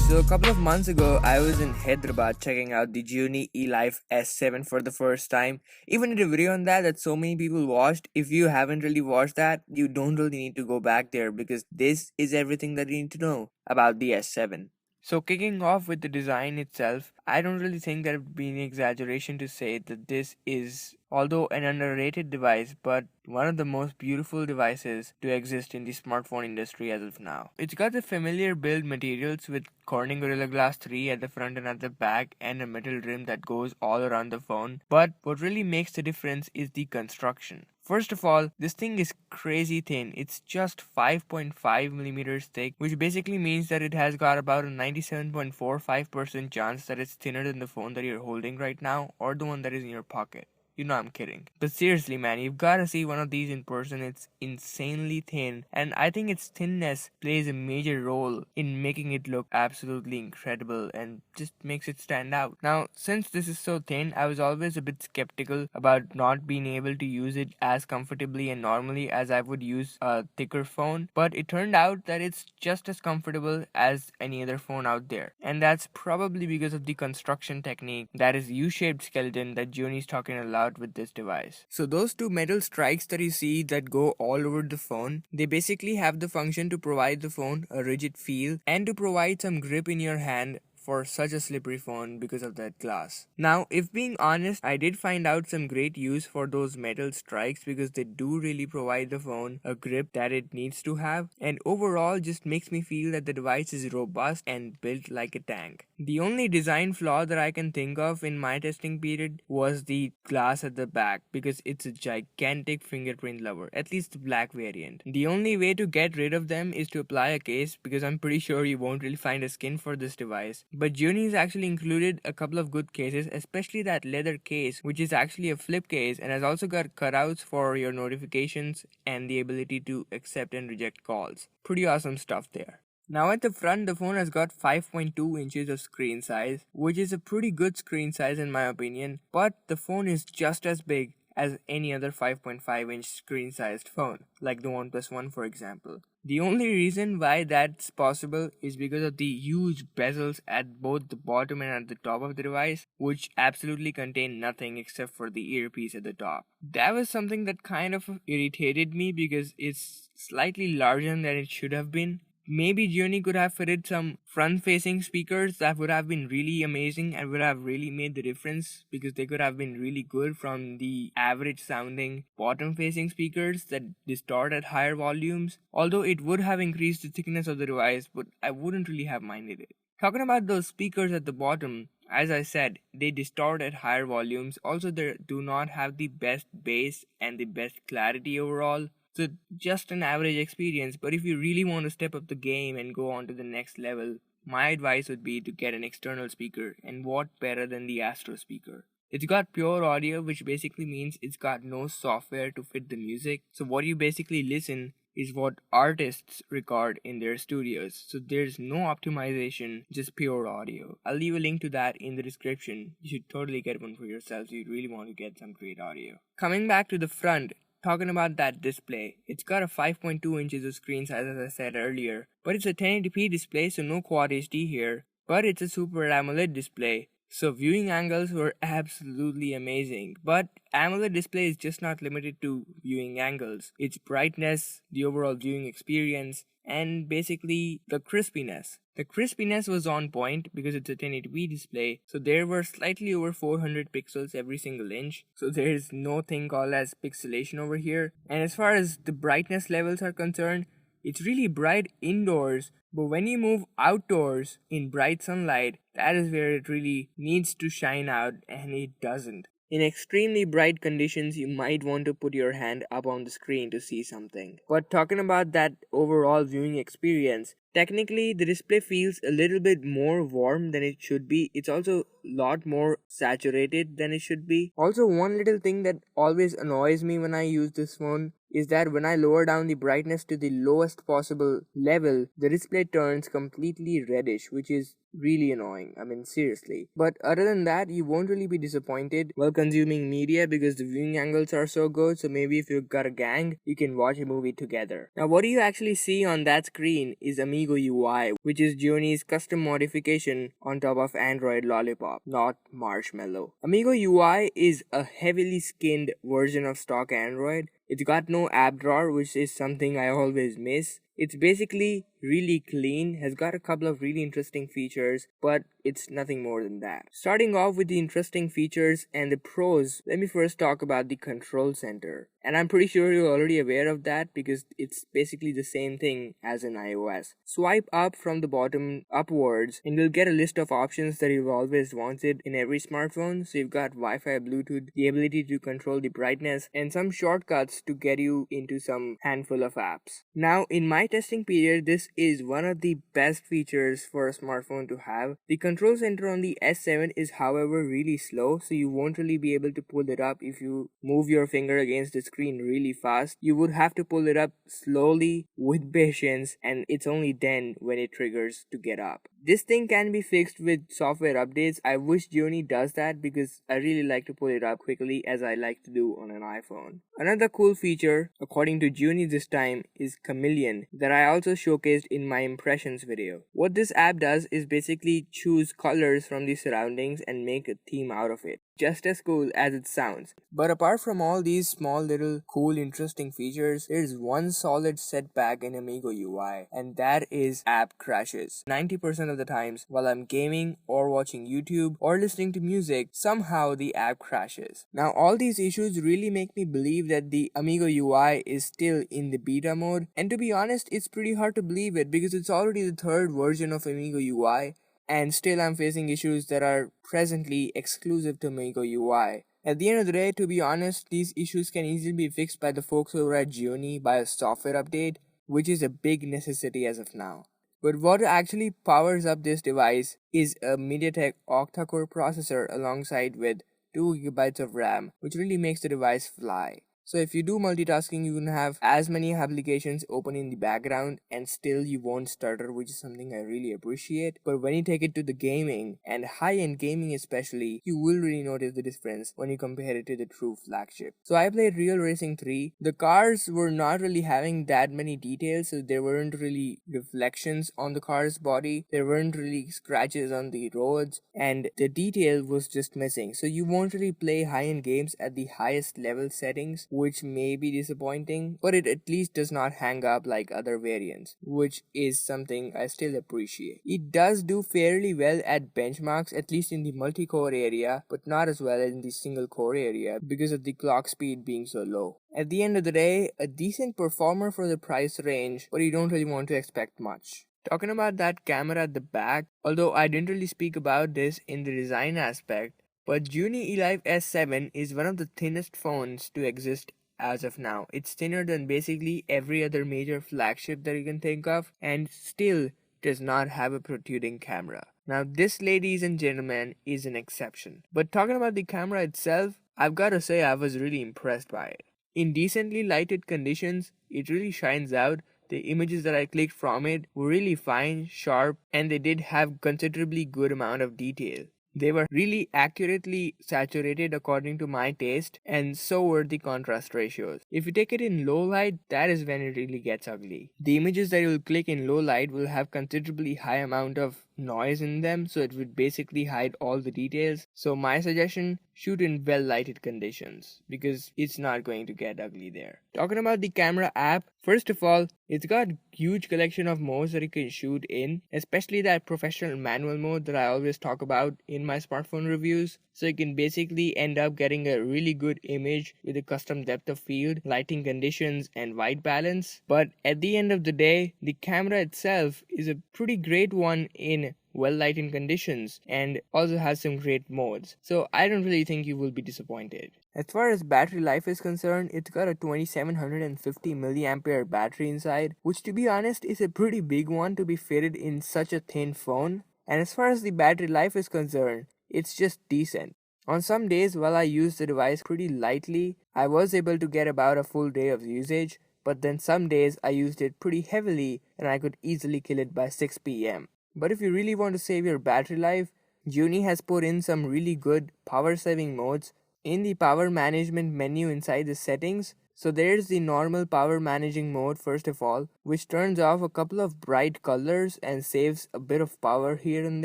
So a couple of months ago, I was in Hyderabad checking out the Gionee eLife S7 for the first time. Even a review on that so many people watched. If you haven't really watched that, you don't really need to go back there because this is everything that you need to know about the S7. So kicking off with the design itself, I don't really think that it would be an exaggeration to say that this is, although an underrated device, but one of the most beautiful devices to exist in the smartphone industry as of now. It's got the familiar build materials with Corning Gorilla Glass 3 at the front and at the back and a metal rim that goes all around the phone. But what really makes the difference is the construction. First of all, this thing is crazy thin. It's just 5.5 millimeters thick, which basically means that it has got about a 97.45% chance that it's thinner than the phone that you're holding right now or the one that is in your pocket. You know I'm kidding. But seriously, man, you've got to see one of these in person. It's insanely thin, and I think its thinness plays a major role in making it look absolutely incredible and just makes it stand out. Now, since this is so thin, I was always a bit skeptical about not being able to use it as comfortably and normally as I would use a thicker phone, but it turned out that it's just as comfortable as any other phone out there. And that's probably because of the construction technique, that is U-shaped skeleton that Gionee's talking a lot with this device. So those two metal strikes that you see that go all over the phone, they basically have the function to provide the phone a rigid feel and to provide some grip in your hand for such a slippery phone because of that glass. Now, if being honest, I did find out some great use for those metal strikes because they do really provide the phone a grip that it needs to have, and overall just makes me feel that the device is robust and built like a tank. The only design flaw that I can think of in my testing period was the glass at the back because it's a gigantic fingerprint lover, at least the black variant. The only way to get rid of them is to apply a case because I'm pretty sure you won't really find a skin for this device. But Gionee's actually included a couple of good cases, especially that leather case, which is actually a flip case and has also got cutouts for your notifications and the ability to accept and reject calls. Pretty awesome stuff there. Now at the front, the phone has got 5.2 inches of screen size, which is a pretty good screen size in my opinion, but the phone is just as big as any other 5.5-inch screen-sized phone, like the OnePlus One for example. The only reason why that's possible is because of the huge bezels at both the bottom and at the top of the device, which absolutely contain nothing except for the earpiece at the top. That was something that kind of irritated me because it's slightly larger than it should have been. Maybe Gionee could have fitted some front-facing speakers that would have been really amazing and would have really made the difference because they could have been really good from the average-sounding bottom-facing speakers that distort at higher volumes. Although it would have increased the thickness of the device, but I wouldn't really have minded it. Talking about those speakers at the bottom, as I said, they distort at higher volumes. Also, they do not have the best bass and the best clarity overall. So just an average experience, but if you really want to step up the game and go on to the next level, my advice would be to get an external speaker, and what better than the Astro speaker. It's got pure audio, which basically means it's got no software to fit the music, so what you basically listen is what artists record in their studios, so there's no optimization, just pure audio. I'll leave a link to that in the description. You should totally get one for yourself if you really want to get some great audio. Coming back to the front, talking about that display, it's got a 5.2 inches of screen size as I said earlier, but it's a 1080p display, so no Quad HD here, but it's a Super AMOLED display, so viewing angles were absolutely amazing. But AMOLED display is just not limited to viewing angles, its brightness, the overall viewing experience, and basically the crispiness. The crispiness was on point because it's a 1080p display, so there were slightly over 400 pixels every single inch, so there is no thing called as pixelation over here. And as far as the brightness levels are concerned, it's really bright indoors, but when you move outdoors in bright sunlight, that is where it really needs to shine out, and it doesn't. In extremely bright conditions, you might want to put your hand up on the screen to see something. But talking about that overall viewing experience, technically the display feels a little bit more warm than it should be. It's also a lot more saturated than it should be. Also, one little thing that always annoys me when I use this phone is that when I lower down the brightness to the lowest possible level, the display turns completely reddish, which is really annoying. I mean, seriously. But other than that, you won't really be disappointed while consuming media because the viewing angles are so good. So maybe if you've got a gang, you can watch a movie together. Now, what do you actually see on that screen is Amigo UI, which is Gioni's custom modification on top of Android Lollipop, not Marshmallow. Amigo UI is a heavily skinned version of stock Android. It's got no app drawer, which is something I always miss. It's basically really clean, has got a couple of really interesting features, but it's nothing more than that. Starting off with the interesting features and the pros, let me first talk about the control center. And I'm pretty sure you're already aware of that because it's basically the same thing as in iOS. Swipe up from the bottom upwards and you'll get a list of options that you've always wanted in every smartphone. So you've got Wi-Fi, Bluetooth, the ability to control the brightness, and some shortcuts to get you into some handful of apps. Now, in my testing period, this is one of the best features for a smartphone to have. The control center on the S7 is however really slow, so you won't really be able to pull it up if you move your finger against the screen really fast. You would have to pull it up slowly with patience, and it's only then when it triggers to get up. This thing can be fixed with software updates. I wish Gioni does that because I really like to pull it up quickly as I like to do on an iPhone. Another cool feature, according to Gioni this time, is Chameleon that I also showcased in my impressions video. What this app does is basically choose colors from the surroundings and make a theme out of it. Just as cool as it sounds. But apart from all these small little cool interesting features, there's one solid setback in Amigo UI, and that is app crashes. 90% of the times while I'm gaming or watching YouTube or listening to music, somehow the app crashes. Now all these issues really make me believe that the Amigo UI is still in the beta mode, and to be honest, it's pretty hard to believe it because it's already the third version of Amigo UI, and still I'm facing issues that are presently exclusive to Amigo UI. At the end of the day, to be honest, these issues can easily be fixed by the folks over at Gioni by a software update, which is a big necessity as of now. But what actually powers up this device is a MediaTek octa-core processor alongside with 2 GB of RAM, which really makes the device fly. So if you do multitasking, you can have as many applications open in the background and still you won't stutter, which is something I really appreciate. But when you take it to the gaming, and high-end gaming especially, you will really notice the difference when you compare it to the true flagship. So I played Real Racing 3. The cars were not really having that many details, so there weren't really reflections on the car's body, there weren't really scratches on the roads, and the detail was just missing. So you won't really play high-end games at the highest level settings, which may be disappointing, but it at least does not hang up like other variants, which is something I still appreciate. It does do fairly well at benchmarks, at least in the multi-core area, but not as well in the single core area because of the clock speed being so low. At the end of the day, a decent performer for the price range, but you don't really want to expect much. Talking about that camera at the back, although I didn't really speak about this in the design aspect, but Gioni eLife S7 is one of the thinnest phones to exist as of now. It's thinner than basically every other major flagship that you can think of, and still does not have a protruding camera. Now this, ladies and gentlemen, is an exception. But talking about the camera itself, I've gotta say I was really impressed by it. In decently lighted conditions, it really shines out. The images that I clicked from it were really fine, sharp, and they did have considerably good amount of detail. They were really accurately saturated according to my taste, and so were the contrast ratios. If you take it in low light, that is when it really gets ugly. The images that you will click in low light will have considerably high amount of noise in them, so it would basically hide all the details. So my suggestion, shoot in well lighted conditions because it's not going to get ugly there. Talking about the camera app, first of all, it's got huge collection of modes that you can shoot in, especially that professional manual mode that I always talk about in my smartphone reviews. So you can basically end up getting a really good image with a custom depth of field, lighting conditions, and white balance. But at the end of the day, the camera itself is a pretty great one in well lighting conditions and also has some great modes. So I don't really think you will be disappointed. As far as battery life is concerned, it's got a 2750 milliampere battery inside, which to be honest is a pretty big one to be fitted in such a thin phone. And as far as the battery life is concerned, it's just decent. On some days, while I used the device pretty lightly, I was able to get about a full day of usage, but then some days I used it pretty heavily and I could easily kill it by 6 p.m. But if you really want to save your battery life, Juni has put in some really good power saving modes in the power management menu inside the settings. So there's the normal power managing mode first of all, which turns off a couple of bright colors and saves a bit of power here and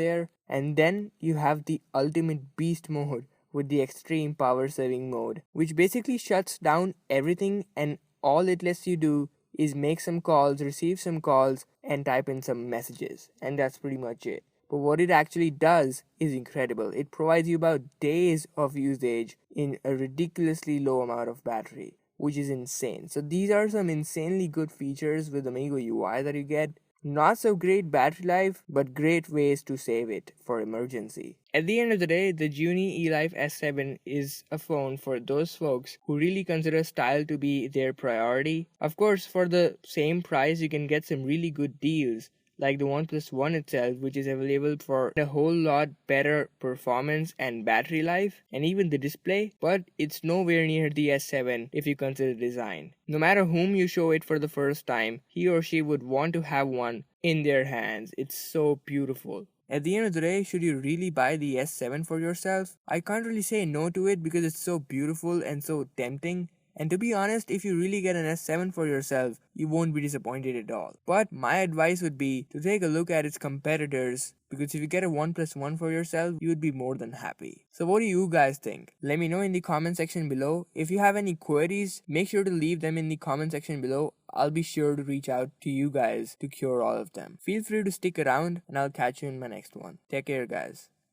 there. And then you have the ultimate beast mode with the extreme power saving mode, which basically shuts down everything and all it lets you do is make some calls, receive some calls, and type in some messages. And that's pretty much it. But what it actually does is incredible. It provides you about days of usage in a ridiculously low amount of battery, which is insane. So these are some insanely good features with Amigo UI that you get. Not so great battery life, but great ways to save it for emergency. At the end of the day, the Juni eLife S7 is a phone for those folks who really consider style to be their priority. Of course, for the same price, you can get some really good deals like the OnePlus One itself, which is available for a whole lot better performance and battery life, and even the display, but it's nowhere near the S7 if you consider design. No matter whom you show it for the first time, he or she would want to have one in their hands. It's so beautiful. At the end of the day, should you really buy the S7 for yourself? I can't really say no to it because it's so beautiful and so tempting. And to be honest, if you really get an S7 for yourself, you won't be disappointed at all. But my advice would be to take a look at its competitors, because if you get a OnePlus One for yourself, you would be more than happy. So what do you guys think? Let me know in the comment section below. If you have any queries, make sure to leave them in the comment section below. I'll be sure to reach out to you guys to cure all of them. Feel free to stick around and I'll catch you in my next one. Take care, guys.